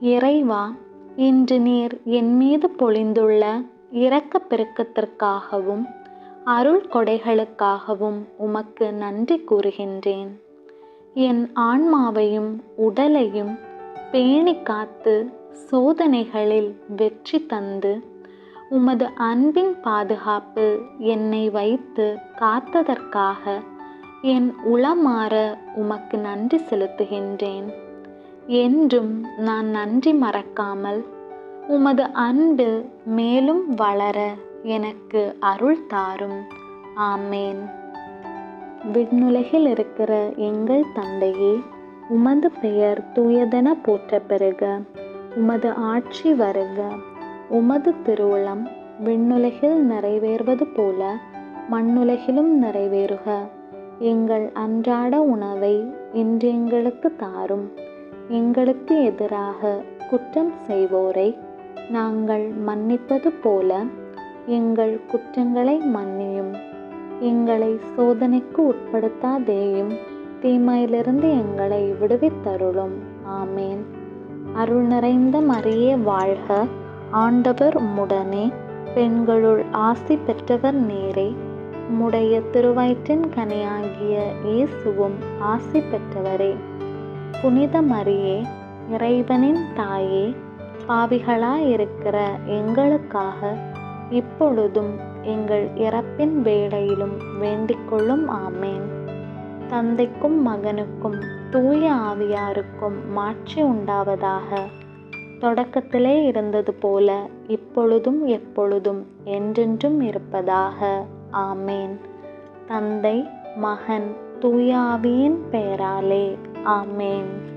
இறைவா, இன்று நீர் என் மீது பொழிந்துள்ள இரக்கப் பெருக்கத்திற்காகவும் அருள் கொடைகளுக்காகவும் உமக்கு நன்றி கூறுகின்றேன். என் ஆன்மாவையும் உடலையும் பேணி காத்து சோதனைகளில் வெற்றி தந்து உமது அன்பின் பாதுகாப்பில் என்னை வைத்து காத்ததற்காக என் உளமாற உமக்கு நன்றி செலுத்துகின்றேன். என்றும் நான் நன்றி மறக்காமல் உமது அன்பு மேலும் வளர எனக்கு அருள் தாரும். ஆமேன். விண்ணுலகில் இருக்கிற எங்கள் தந்தையே, உமது பெயர் தூயதென போற்ற பெறுக. உமது ஆட்சி வருக. உமது திருவுளம் விண்ணுலகில் நிறைவேறுவது போல மண்ணுலகிலும் நிறைவேறுக. எங்கள் அன்றாட உணவை இன்று எங்களுக்கு தாரும். எங்களுக்கு எதிராக குற்றம் செய்வோரை நாங்கள் மன்னிப்பது போல எங்கள் குற்றங்களை மன்னியும். எங்களை சோதனைக்கு உட்படுத்தாதேயும், தீமையிலிருந்து எங்களை விடுவித்தருளும். ஆமேன். அருள் நிறைந்த மரியே வாழ்க. ஆண்டவர் உம்முடனே, பெண்களுள் ஆசி பெற்றவர் நீரே. உம்முடைய திருவயிற்றின் கனியாகிய இயேசுவும் ஆசி பெற்றவரே. புனித மரியே, இறைவனின் தாயே, பாவிகளாயிருக்கிற எங்களுக்காக இப்பொழுதும் எங்கள் இறப்பின் வேளையிலும் வேண்டிக்கொள்ளும். ஆமேன். தந்தைக்கும் மகனுக்கும் தூய ஆவியாருக்கும் மாட்சி உண்டாவதாக. தொடக்கத்திலே இருந்தது போல இப்பொழுதும் எப்பொழுதும் என்றென்றும் இருப்பதாக. ஆமேன். தந்தை, மகன், தூய ஆவியின் பெயராலே. ஆமேன்.